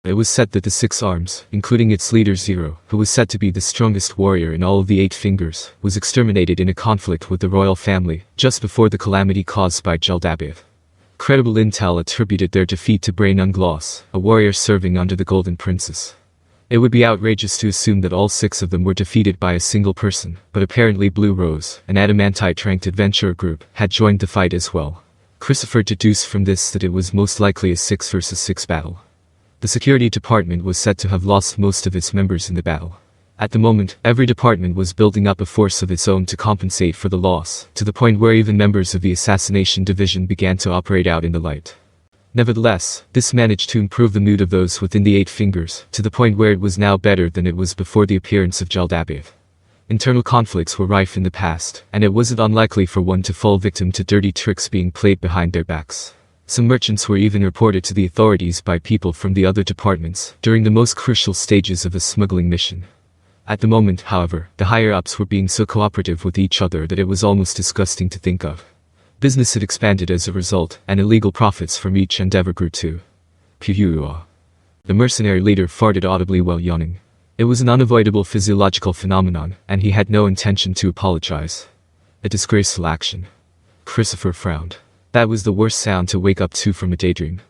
It was said that the Six Arms, including its leader Zero, who was said to be the strongest warrior in all of the Eight Fingers, was exterminated in a conflict with the royal family, just before the calamity caused by Jeldabaoth. Credible intel attributed their defeat to Brain Ungloss, a warrior serving under the Golden Princess. It would be outrageous to assume that all 6 of them were defeated by a single person, but apparently Blue Rose, an adamantite-ranked adventurer group, had joined the fight as well. Christopher deduced from this that it was most likely a 6 versus 6 battle. The security department was said to have lost most of its members in the battle. At the moment, every department was building up a force of its own to compensate for the loss, to the point where even members of the assassination division began to operate out in the light. Nevertheless, this managed to improve the mood of those within the Eight Fingers, to the point where it was now better than it was before the appearance of Jeldabaoth. Internal conflicts were rife in the past, and it wasn't unlikely for one to fall victim to dirty tricks being played behind their backs. Some merchants were even reported to the authorities by people from the other departments, during the most crucial stages of a smuggling mission. At the moment, however, the higher-ups were being so cooperative with each other that it was almost disgusting to think of. Business had expanded as a result, and illegal profits from each endeavor grew too. Puhua. The mercenary leader farted audibly while yawning. It was an unavoidable physiological phenomenon, and he had no intention to apologize. A disgraceful action. Christopher frowned. That was the worst sound to wake up to from a daydream.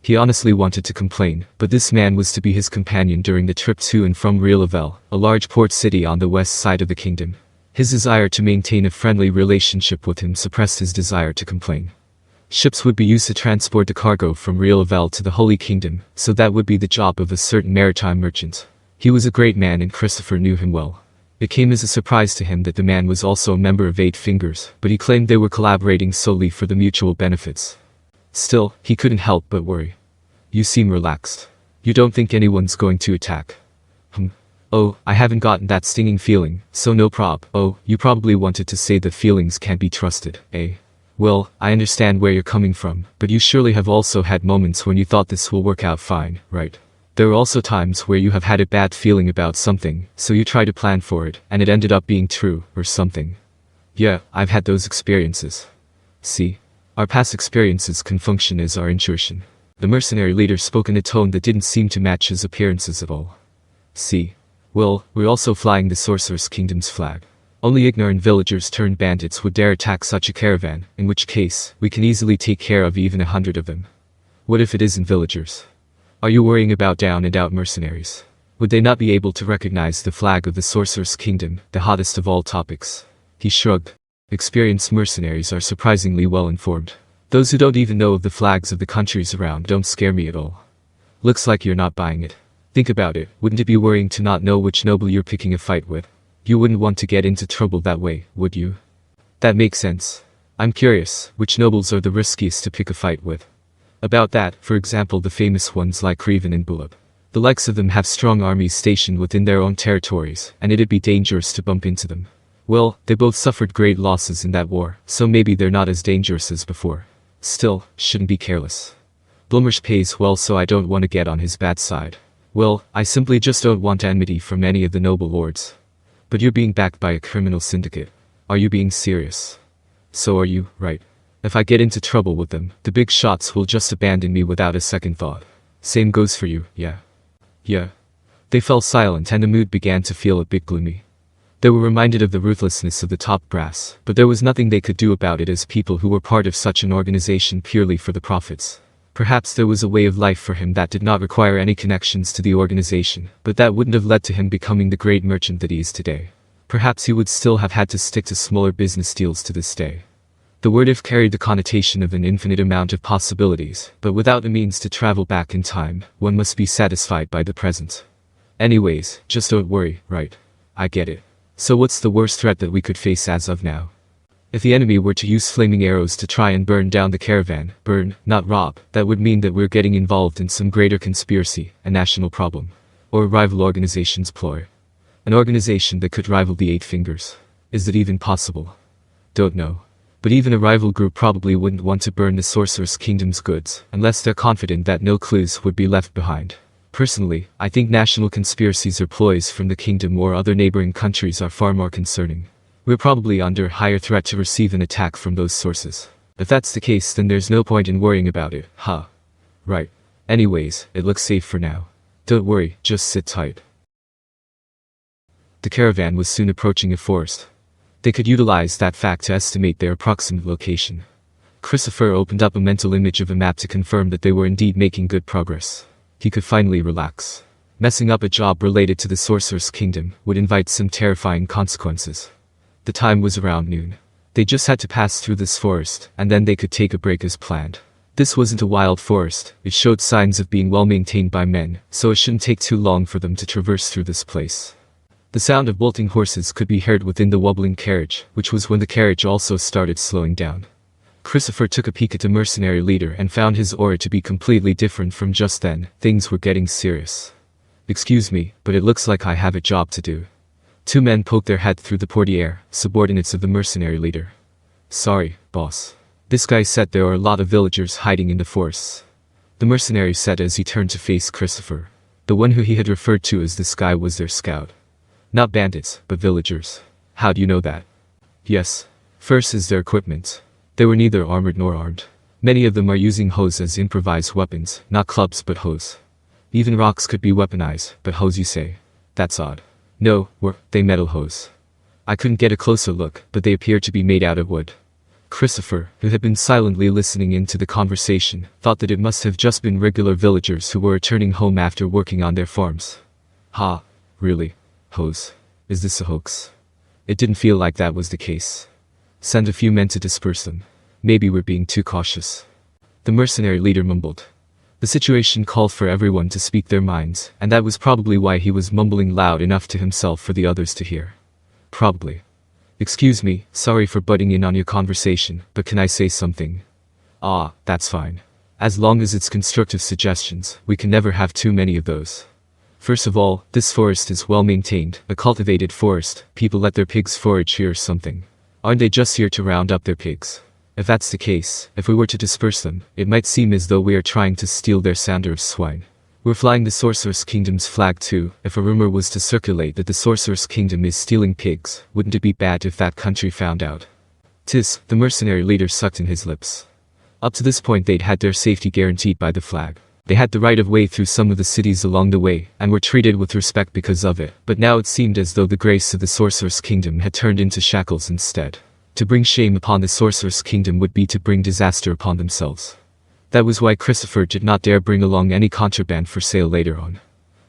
He honestly wanted to complain, but this man was to be his companion during the trip to and from Riel-Avel, a large port city on the west side of the kingdom. His desire to maintain a friendly relationship with him suppressed his desire to complain. Ships would be used to transport the cargo from Riel-Avel to the Holy Kingdom, so that would be the job of a certain maritime merchant. He was a great man and Christopher knew him well. It came as a surprise to him that the man was also a member of Eight Fingers, but he claimed they were collaborating solely for the mutual benefits. Still, he couldn't help but worry. You seem relaxed. You don't think anyone's going to attack? Oh, I haven't gotten that stinging feeling, so no prob. Oh, you probably wanted to say that feelings can't be trusted, eh? Well, I understand where you're coming from, but you surely have also had moments when you thought this will work out fine, right? There are also times where you have had a bad feeling about something, so you try to plan for it, and it ended up being true, or something. Yeah, I've had those experiences. See? Our past experiences can function as our intuition. The mercenary leader spoke in a tone that didn't seem to match his appearances at all. See? Well, we're also flying the Sorcerer's Kingdom's flag. Only ignorant villagers turned bandits would dare attack such a caravan, in which case, we can easily take care of even 100 of them. What if it isn't villagers? Are you worrying about down-and-out mercenaries? Would they not be able to recognize the flag of the Sorcerer's Kingdom, the hottest of all topics? He shrugged. Experienced mercenaries are surprisingly well-informed. Those who don't even know of the flags of the countries around don't scare me at all. Looks like you're not buying it. Think about it, wouldn't it be worrying to not know which noble you're picking a fight with? You wouldn't want to get into trouble that way, would you? That makes sense. I'm curious, which nobles are the riskiest to pick a fight with? About that, for example, the famous ones like Caravan and Bulab. The likes of them have strong armies stationed within their own territories, and it'd be dangerous to bump into them. Well, they both suffered great losses in that war, so maybe they're not as dangerous as before. Still, shouldn't be careless. Blumers pays well, so I don't want to get on his bad side. Well, I simply just don't want enmity from any of the noble lords. But you're being backed by a criminal syndicate. Are you being serious? So are you, right? If I get into trouble with them, the big shots will just abandon me without a second thought. Same goes for you, yeah? Yeah. They fell silent and the mood began to feel a bit gloomy. They were reminded of the ruthlessness of the top brass, but there was nothing they could do about it as people who were part of such an organization purely for the profits. Perhaps there was a way of life for him that did not require any connections to the organization, but that wouldn't have led to him becoming the great merchant that he is today. Perhaps he would still have had to stick to smaller business deals to this day. The word if carried the connotation of an infinite amount of possibilities, but without a means to travel back in time, one must be satisfied by the present. Anyways, just don't worry, right? I get it. So what's the worst threat that we could face as of now? If the enemy were to use flaming arrows to try and burn down the caravan, burn, not rob, that would mean that we're getting involved in some greater conspiracy, a national problem. Or a rival organization's ploy. An organization that could rival the Eight Fingers. Is it even possible? Don't know. But even a rival group probably wouldn't want to burn the Sorcerer's Kingdom's goods, unless they're confident that no clues would be left behind. Personally, I think national conspiracies or ploys from the kingdom or other neighboring countries are far more concerning. We're probably under higher threat to receive an attack from those sources. If that's the case, then there's no point in worrying about it, huh? Right. Anyways, it looks safe for now. Don't worry, just sit tight. The caravan was soon approaching a forest. They could utilize that fact to estimate their approximate location. Christopher opened up a mental image of a map to confirm that they were indeed making good progress. He could finally relax. Messing up a job related to the Sorcerer's Kingdom would invite some terrifying consequences. The time was around noon. They just had to pass through this forest, and then they could take a break as planned. This wasn't a wild forest, it showed signs of being well maintained by men, so it shouldn't take too long for them to traverse through this place. The sound of bolting horses could be heard within the wobbling carriage, which was when the carriage also started slowing down. Christopher took a peek at the mercenary leader and found his aura to be completely different from just then. Things were getting serious. Excuse me, but it looks like I have a job to do. Two men poked their head through the portiere, subordinates of the mercenary leader. Sorry, boss. This guy said there are a lot of villagers hiding in the forests. The mercenary said as he turned to face Christopher. The one who he had referred to as this guy was their scout. Not bandits, but villagers. How do you know that? Yes. First is their equipment. They were neither armored nor armed. Many of them are using hoes as improvised weapons, not clubs but hoes. Even rocks could be weaponized, but hoes you say? That's odd. No, they metal hoes. I couldn't get a closer look, but they appeared to be made out of wood. Christopher, who had been silently listening in to the conversation, thought that it must have just been regular villagers who were returning home after working on their farms. Ha, really? Hoes. Is this a hoax? It didn't feel like that was the case. Send a few men to disperse them. Maybe we're being too cautious. The mercenary leader mumbled. The situation called for everyone to speak their minds, and that was probably why he was mumbling loud enough to himself for the others to hear. Probably. Excuse me, sorry for butting in on your conversation, but can I say something? Ah, that's fine. As long as it's constructive suggestions, we can never have too many of those. First of all, this forest is well maintained, a cultivated forest. People let their pigs forage here or something. Aren't they just here to round up their pigs? If that's the case, if we were to disperse them, it might seem as though we are trying to steal their sander of swine. We're flying the Sorcerer's Kingdom's flag too. If a rumor was to circulate that the Sorcerer's Kingdom is stealing pigs, wouldn't it be bad if that country found out? The mercenary leader sucked in his lips. Up to this point they'd had their safety guaranteed by the flag. They had the right of way through some of the cities along the way, and were treated with respect because of it, but now it seemed as though the grace of the Sorcerer's Kingdom had turned into shackles instead. To bring shame upon the Sorcerer's Kingdom would be to bring disaster upon themselves. That was why Christopher did not dare bring along any contraband for sale later on.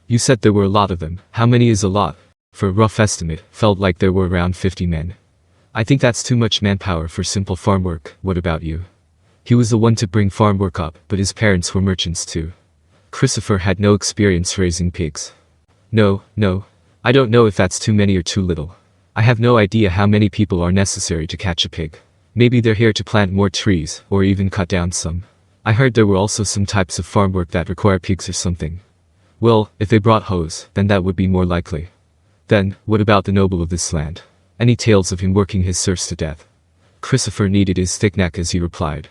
You said there were a lot of them. How many is a lot? For a rough estimate, felt like there were around 50 men. I think that's too much manpower for simple farm work. What about you? He was the one to bring farm work up, but his parents were merchants too. Christopher had no experience raising pigs. No, I don't know if that's too many or too little. I have no idea how many people are necessary to catch a pig. Maybe they're here to plant more trees, or even cut down some. I heard there were also some types of farm work that require pigs or something. Well, if they brought hoes, then that would be more likely. Then, what about the noble of this land? Any tales of him working his serfs to death? Christopher kneaded his thick neck as he replied.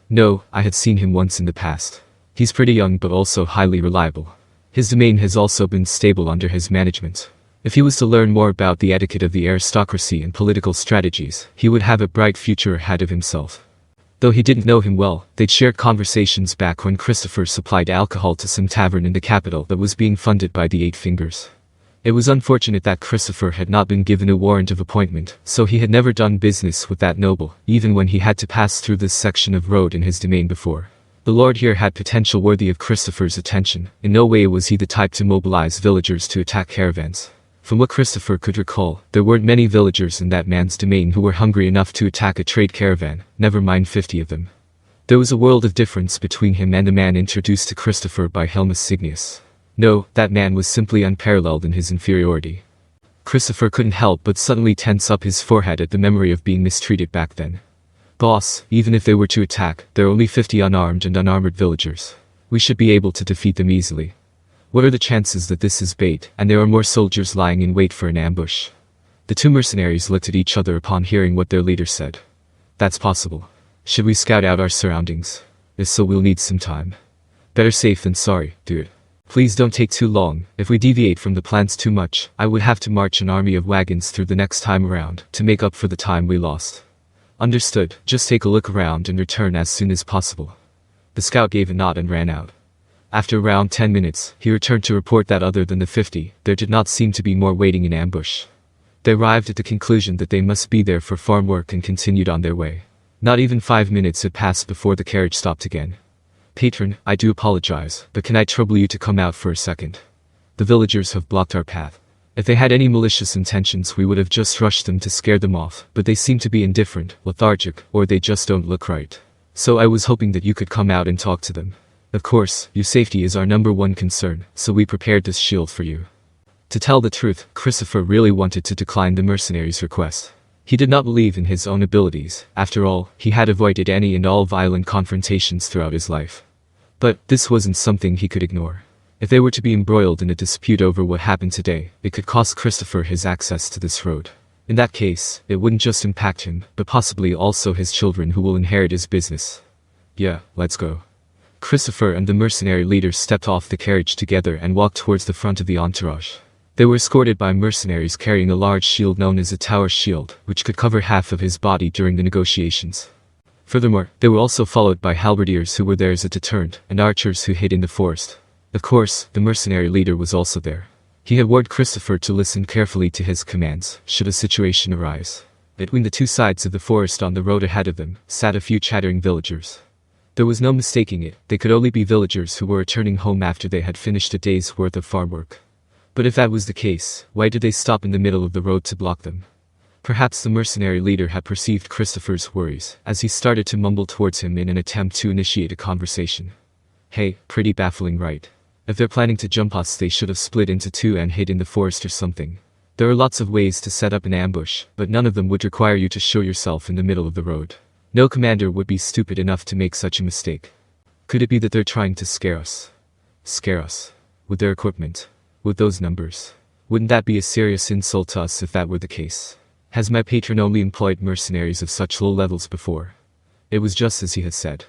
No, I had seen him once in the past. He's pretty young but also highly reliable. His domain has also been stable under his management. If he was to learn more about the etiquette of the aristocracy and political strategies, he would have a bright future ahead of himself. Though he didn't know him well, they'd shared conversations back when Christopher supplied alcohol to some tavern in the capital that was being funded by the Eight Fingers. It was unfortunate that Christopher had not been given a warrant of appointment, so he had never done business with that noble, even when he had to pass through this section of road in his domain before. The lord here had potential worthy of Christopher's attention. In no way was he the type to mobilize villagers to attack caravans. From what Christopher could recall, there weren't many villagers in that man's domain who were hungry enough to attack a trade caravan, never mind 50 of them. There was a world of difference between him and the man introduced to Christopher by Helmus Signius. No, that man was simply unparalleled in his inferiority. Christopher couldn't help but suddenly tense up his forehead at the memory of being mistreated back then. Boss, even if they were to attack, there are only 50 unarmed and unarmored villagers. We should be able to defeat them easily. What are the chances that this is bait, and there are more soldiers lying in wait for an ambush? The two mercenaries looked at each other upon hearing what their leader said. That's possible. Should we scout out our surroundings? If so, we'll need some time. Better safe than sorry, dude. Please don't take too long. If we deviate from the plans too much, I would have to march an army of wagons through the next time around, to make up for the time we lost. Understood. Just take a look around and return as soon as possible. The scout gave a nod and ran out. After around 10 minutes, he returned to report that other than the 50, there did not seem to be more waiting in ambush. They arrived at the conclusion that they must be there for farm work and continued on their way. Not even 5 minutes had passed before the carriage stopped again. "Patron, I do apologize, but can I trouble you to come out for a second? The villagers have blocked our path. If they had any malicious intentions we would have just rushed them to scare them off, but they seem to be indifferent, lethargic, or they just don't look right. So I was hoping that you could come out and talk to them. Of course, your safety is our #1 concern, so we prepared this shield for you." To tell the truth, Christopher really wanted to decline the mercenary's request. He did not believe in his own abilities. After all, he had avoided any and all violent confrontations throughout his life. But this wasn't something he could ignore. If they were to be embroiled in a dispute over what happened today, it could cost Christopher his access to this road. In that case, it wouldn't just impact him, but possibly also his children who will inherit his business. "Yeah, let's go." Christopher and the mercenary leader stepped off the carriage together and walked towards the front of the entourage. They were escorted by mercenaries carrying a large shield known as a tower shield, which could cover half of his body during the negotiations. Furthermore, they were also followed by halberdiers who were there as a deterrent, and archers who hid in the forest. Of course, the mercenary leader was also there. He had warned Christopher to listen carefully to his commands, should a situation arise. Between the two sides of the forest on the road ahead of them, sat a few chattering villagers. There was no mistaking it, they could only be villagers who were returning home after they had finished a day's worth of farm work. But if that was the case, why did they stop in the middle of the road to block them? Perhaps the mercenary leader had perceived Christopher's worries, as he started to mumble towards him in an attempt to initiate a conversation. "Hey, pretty baffling, right? If they're planning to jump us they should have split into two and hid in the forest or something. There are lots of ways to set up an ambush, but none of them would require you to show yourself in the middle of the road. No commander would be stupid enough to make such a mistake. Could it be that they're trying to scare us? Scare us? With their equipment? With those numbers? Wouldn't that be a serious insult to us if that were the case? Has my patron only employed mercenaries of such low levels before?" It was just as he had said.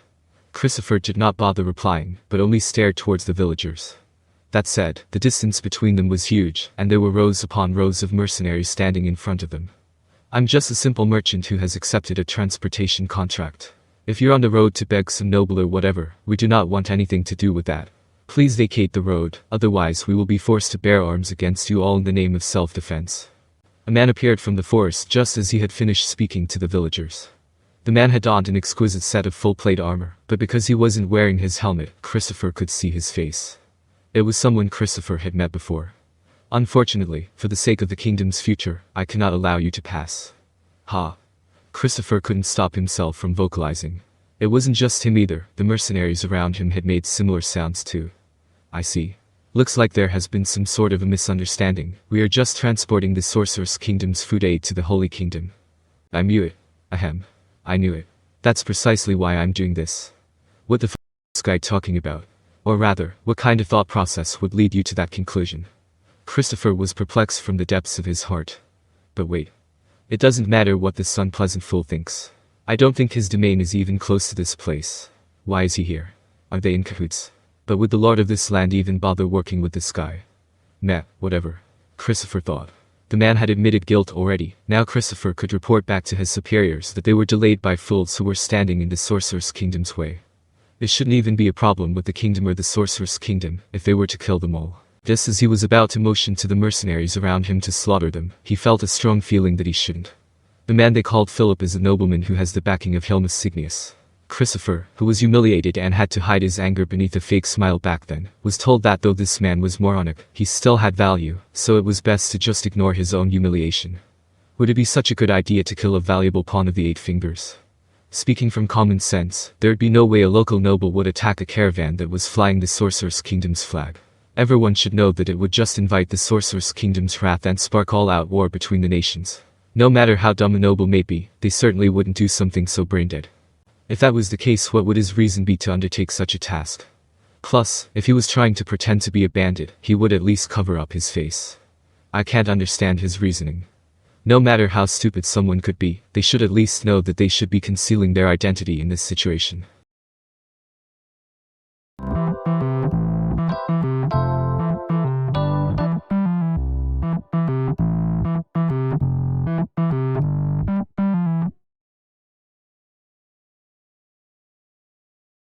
Christopher did not bother replying, but only stared towards the villagers. That said, the distance between them was huge, and there were rows upon rows of mercenaries standing in front of them. "I'm just a simple merchant who has accepted a transportation contract. If you're on the road to beg some noble or whatever, we do not want anything to do with that. Please vacate the road, otherwise we will be forced to bear arms against you all in the name of self-defense." A man appeared from the forest just as he had finished speaking to the villagers. The man had donned an exquisite set of full-plate armor, but because he wasn't wearing his helmet, Christopher could see his face. It was someone Christopher had met before. "Unfortunately, for the sake of the kingdom's future, I cannot allow you to pass." "Ha." Christopher couldn't stop himself from vocalizing. It wasn't just him either, the mercenaries around him had made similar sounds too. "I see. Looks like there has been some sort of a misunderstanding. We are just transporting the Sorcerer's Kingdom's food aid to the Holy Kingdom." "I knew it. Ahem. I knew it. That's precisely why I'm doing this." "What the f*** is this guy talking about? Or rather, what kind of thought process would lead you to that conclusion?" Christopher was perplexed from the depths of his heart. But wait. It doesn't matter what this unpleasant fool thinks. I don't think his domain is even close to this place. Why is he here? Are they in cahoots? But would the lord of this land even bother working with this guy? Meh, whatever. Christopher thought. The man had admitted guilt already. Now Christopher could report back to his superiors that they were delayed by fools who were standing in the Sorcerer's Kingdom's way. It shouldn't even be a problem with the kingdom or the Sorcerer's Kingdom if they were to kill them all. Just as he was about to motion to the mercenaries around him to slaughter them, he felt a strong feeling that he shouldn't. The man they called Philip is a nobleman who has the backing of Helmus Signius. Christopher, who was humiliated and had to hide his anger beneath a fake smile back then, was told that though this man was moronic, he still had value, so it was best to just ignore his own humiliation. Would it be such a good idea to kill a valuable pawn of the 8 fingers? Speaking from common sense, there'd be no way a local noble would attack a caravan that was flying the Sorcerer's Kingdom's flag. Everyone should know that it would just invite the Sorcerer's Kingdom's wrath and spark all-out war between the nations. No matter how dumb a noble may be, they certainly wouldn't do something so brain-dead. If that was the case, what would his reason be to undertake such a task? Plus, if he was trying to pretend to be a bandit, he would at least cover up his face. I can't understand his reasoning. No matter how stupid someone could be, they should at least know that they should be concealing their identity in this situation.